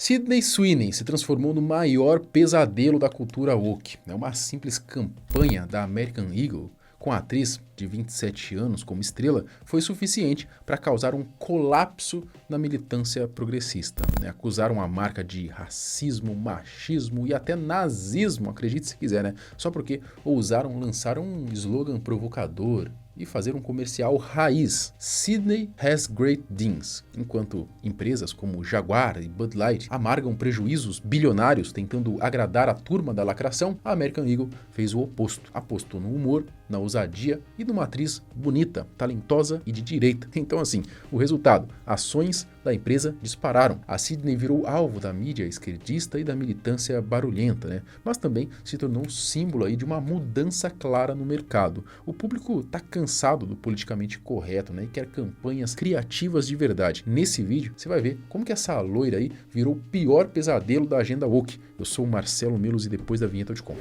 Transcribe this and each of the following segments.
Sydney Sweeney se transformou no maior pesadelo da cultura woke. Uma simples campanha da American Eagle com a atriz de 27 anos como estrela foi suficiente para causar um colapso na militância progressista. Acusaram a marca de racismo, machismo e até nazismo, acredite se quiser, só porque ousaram lançar um slogan provocador e fazer um comercial raiz. Sydney has great things. Enquanto empresas como Jaguar e Bud Light amargam prejuízos bilionários tentando agradar a turma da lacração, a American Eagle fez o oposto. Apostou no humor, na ousadia e numa atriz bonita, talentosa e de direita. Então assim, o resultado, ações da empresa dispararam. A Sydney virou alvo da mídia esquerdista e da militância barulhenta, mas também se tornou um símbolo aí de uma mudança clara no mercado. O público está cansado do politicamente correto, e quer campanhas criativas de verdade. Nesse vídeo você vai ver como que essa loira aí virou o pior pesadelo da agenda woke. Eu sou o Marcelo Melos e depois da vinheta eu te conto.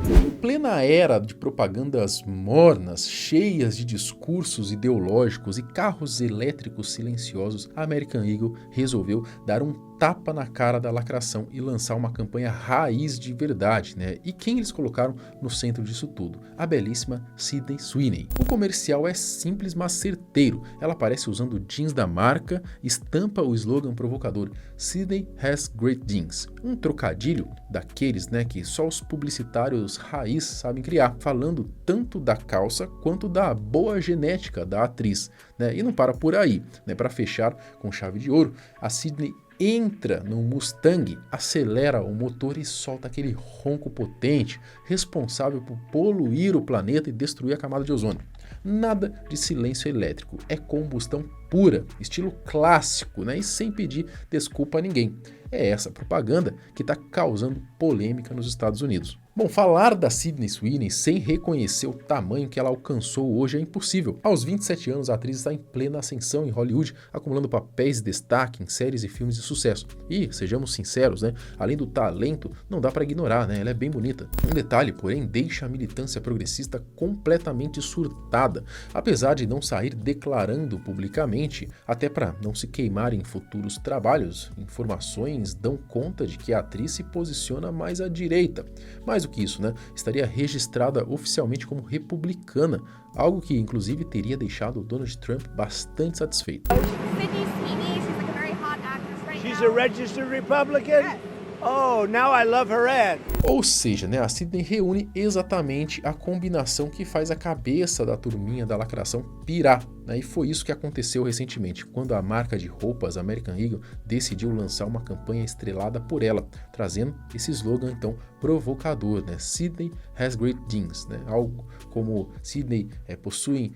Em plena era de propagandas mornas, cheias de discursos ideológicos e carros elétricos silenciosos, a American Eagle resolveu dar um tapa na cara da lacração e lançar uma campanha raiz de verdade, E quem eles colocaram no centro disso tudo? A belíssima Sydney Sweeney. O comercial é simples, mas certeiro. Ela aparece usando jeans da marca, estampa o slogan provocador Sydney has great jeans. Um trocadilho daqueles, que só os publicitários raiz sabem criar, falando tanto da calça quanto da boa genética da atriz, E não para por aí, Para fechar com chave de ouro, a Sydney entra no Mustang, acelera o motor e solta aquele ronco potente, responsável por poluir o planeta e destruir a camada de ozônio. Nada de silêncio elétrico, é combustão pura, estilo clássico, e sem pedir desculpa a ninguém. É essa propaganda que está causando polêmica nos Estados Unidos. Bom, falar da Sydney Sweeney sem reconhecer o tamanho que ela alcançou hoje é impossível. Aos 27 anos, a atriz está em plena ascensão em Hollywood, acumulando papéis de destaque em séries e filmes de sucesso. E, sejamos sinceros, além do talento, não dá para ignorar, ela é bem bonita. Um detalhe, porém, deixa a militância progressista completamente surtada, apesar de não sair declarando publicamente, até para não se queimar em futuros trabalhos. Informações dão conta de que a atriz se posiciona mais à direita. Mais do que isso, estaria registrada oficialmente como republicana, algo que inclusive teria deixado o Donald Trump bastante satisfeito. Sydney Sweeney, she's like a very hot actress right now. She's a registered Republican? Yes. Oh, now I love her ad. Ou seja, a Sydney reúne exatamente a combinação que faz a cabeça da turminha da lacração pirar. E foi isso que aconteceu recentemente, quando a marca de roupas American Eagle decidiu lançar uma campanha estrelada por ela, trazendo esse slogan então provocador, Sydney has great jeans, algo como Sydney possui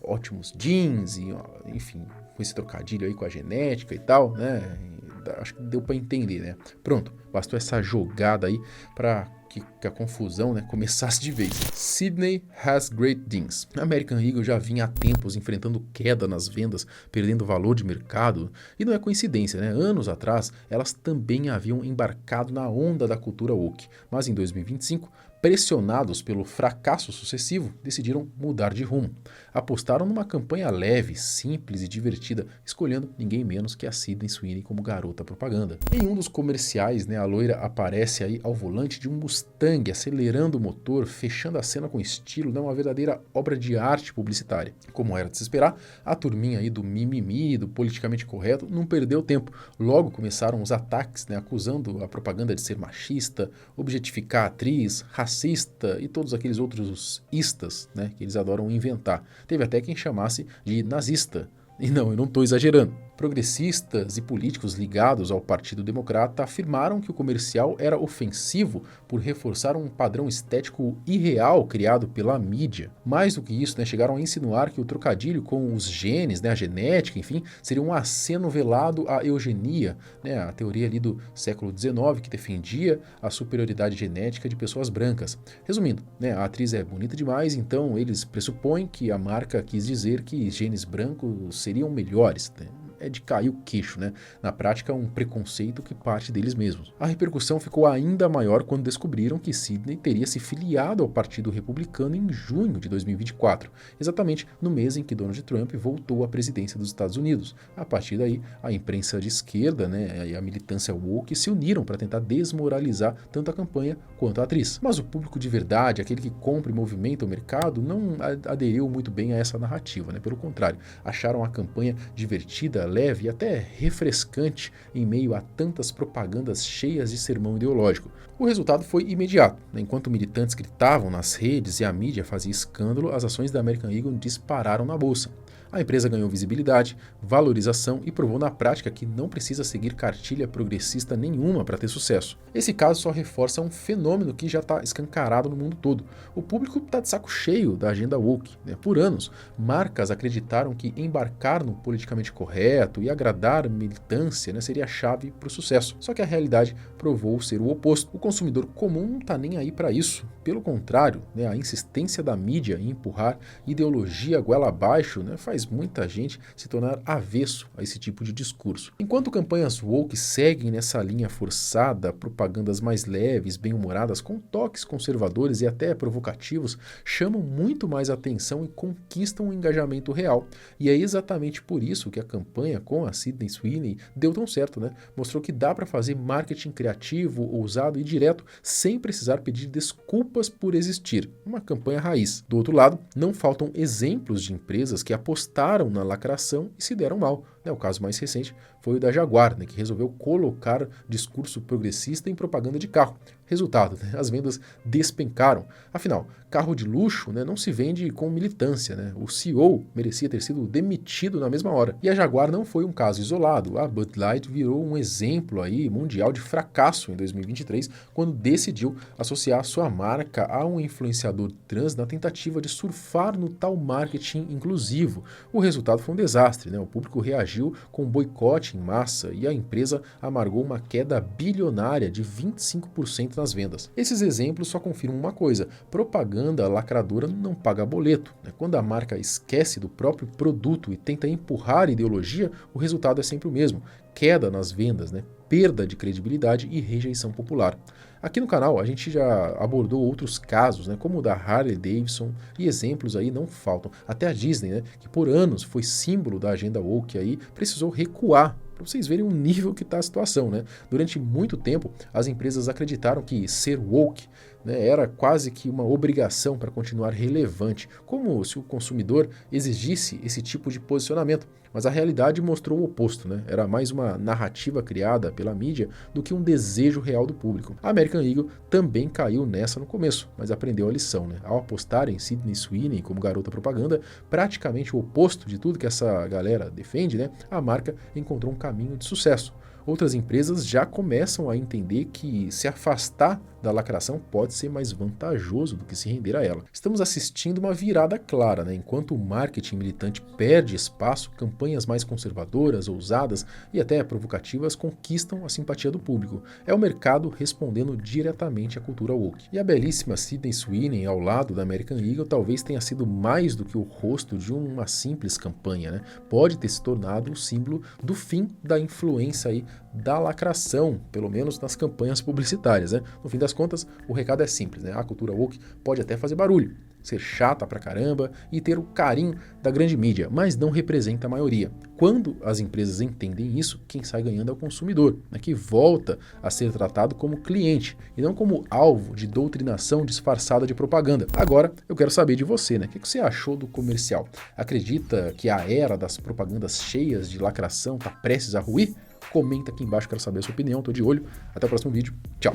ótimos jeans, e, enfim, com esse trocadilho aí com a genética e tal, acho que deu para entender, Pronto, bastou essa jogada aí para que a confusão começasse de vez. Sydney has great jeans. A American Eagle já vinha há tempos enfrentando queda nas vendas, perdendo valor de mercado, e não é coincidência, Anos atrás, elas também haviam embarcado na onda da cultura woke, mas em 2025, pressionados pelo fracasso sucessivo, decidiram mudar de rumo. Apostaram numa campanha leve, simples e divertida, escolhendo ninguém menos que a Sydney Sweeney como garota propaganda. Em um dos comerciais, a loira aparece aí ao volante de um Mustang, acelerando o motor, fechando a cena com estilo, uma verdadeira obra de arte publicitária. Como era de se esperar, a turminha aí do mimimi, do politicamente correto, não perdeu tempo. Logo começaram os ataques, acusando a propaganda de ser machista, objetificar a atriz, racista e todos aqueles outros istas, que eles adoram inventar. Teve até quem chamasse de nazista. E não, eu não estou exagerando. Progressistas e políticos ligados ao Partido Democrata afirmaram que o comercial era ofensivo por reforçar um padrão estético irreal criado pela mídia. Mais do que isso, chegaram a insinuar que o trocadilho com os genes, a genética, enfim, seria um aceno velado à eugenia, a teoria ali do século XIX que defendia a superioridade genética de pessoas brancas. Resumindo, a atriz é bonita demais, então eles pressupõem que a marca quis dizer que genes brancos seriam melhores. é de cair o queixo, né? Na prática, um preconceito que parte deles mesmos. A repercussão ficou ainda maior quando descobriram que Sidney teria se filiado ao Partido Republicano em junho de 2024, exatamente no mês em que Donald Trump voltou à presidência dos Estados Unidos. A partir daí, a imprensa de esquerda, né, e a militância woke se uniram para tentar desmoralizar tanto a campanha quanto a atriz. Mas o público de verdade, aquele que compra e movimenta o mercado, não aderiu muito bem a essa narrativa, né? Pelo contrário, acharam a campanha divertida, leve e até refrescante em meio a tantas propagandas cheias de sermão ideológico. O resultado foi imediato, né? Enquanto militantes gritavam nas redes e a mídia fazia escândalo, as ações da American Eagle dispararam na bolsa. A empresa ganhou visibilidade, valorização e provou na prática que não precisa seguir cartilha progressista nenhuma para ter sucesso. Esse caso só reforça um fenômeno que já está escancarado no mundo todo. O público está de saco cheio da agenda woke, né? Por anos, marcas acreditaram que embarcar no politicamente correto e agradar a militância, né, seria a chave para o sucesso. Só que a realidade provou ser o oposto. O consumidor comum não está nem aí para isso. Pelo contrário, né, a insistência da mídia em empurrar ideologia goela abaixo, né, faz muita gente se tornar avesso a esse tipo de discurso. Enquanto campanhas woke seguem nessa linha forçada, propagandas mais leves, bem-humoradas, com toques conservadores e até provocativos, chamam muito mais atenção e conquistam um engajamento real. E é exatamente por isso que a campanha com a Sydney Sweeney deu tão certo, né? Mostrou que dá para fazer marketing criativo, ousado e direto, sem precisar pedir desculpas por existir. Uma campanha raiz. Do outro lado, não faltam exemplos de empresas que apostaram na lacração e se deram mal. O caso mais recente foi o da Jaguar, né, que resolveu colocar discurso progressista em propaganda de carro. Resultado, né, as vendas despencaram. Afinal, carro de luxo, né, não se vende com militância, né? O CEO merecia ter sido demitido na mesma hora. E a Jaguar não foi um caso isolado. A Bud Light virou um exemplo aí mundial de fracasso em 2023, quando decidiu associar sua marca a um influenciador trans na tentativa de surfar no tal marketing inclusivo. O resultado foi um desastre, né? O público reagiu com um boicote em massa e a empresa amargou uma queda bilionária de 25% nas vendas. Esses exemplos só confirmam uma coisa: propaganda lacradora não paga boleto, né? Quando a marca esquece do próprio produto e tenta empurrar ideologia, o resultado é sempre o mesmo: queda nas vendas, né? Perda de credibilidade e rejeição popular. Aqui no canal a gente já abordou outros casos, né, como o da Harley Davidson, e exemplos aí não faltam. Até a Disney, né, que por anos foi símbolo da agenda woke, aí, precisou recuar, para vocês verem o nível que está a situação, né? Durante muito tempo, as empresas acreditaram que ser woke, né, era quase que uma obrigação para continuar relevante, como se o consumidor exigisse esse tipo de posicionamento. Mas a realidade mostrou o oposto, né? Era mais uma narrativa criada pela mídia do que um desejo real do público. A American Eagle também caiu nessa no começo, mas aprendeu a lição, né? Ao apostar em Sydney Sweeney como garota propaganda, praticamente o oposto de tudo que essa galera defende, né? A marca encontrou um caminho de sucesso. Outras empresas já começam a entender que se afastar da lacração pode ser mais vantajoso do que se render a ela. Estamos assistindo uma virada clara, né? Enquanto o marketing militante perde espaço, campanhas mais conservadoras, ousadas e até provocativas conquistam a simpatia do público. É o mercado respondendo diretamente à cultura woke. E a belíssima Sydney Sweeney ao lado da American Eagle talvez tenha sido mais do que o rosto de uma simples campanha, né? Pode ter se tornado o símbolo do fim da influência aí da lacração, pelo menos nas campanhas publicitárias, né? No fim das contas, o recado é simples, né? A cultura woke pode até fazer barulho, ser chata pra caramba e ter o carinho da grande mídia, mas não representa a maioria. Quando as empresas entendem isso, quem sai ganhando é o consumidor, né, que volta a ser tratado como cliente e não como alvo de doutrinação disfarçada de propaganda. Agora, eu quero saber de você, né? O que você achou do comercial? Acredita que a era das propagandas cheias de lacração está prestes a ruir? Comenta aqui embaixo, quero saber a sua opinião, tô de olho. Até o próximo vídeo. Tchau!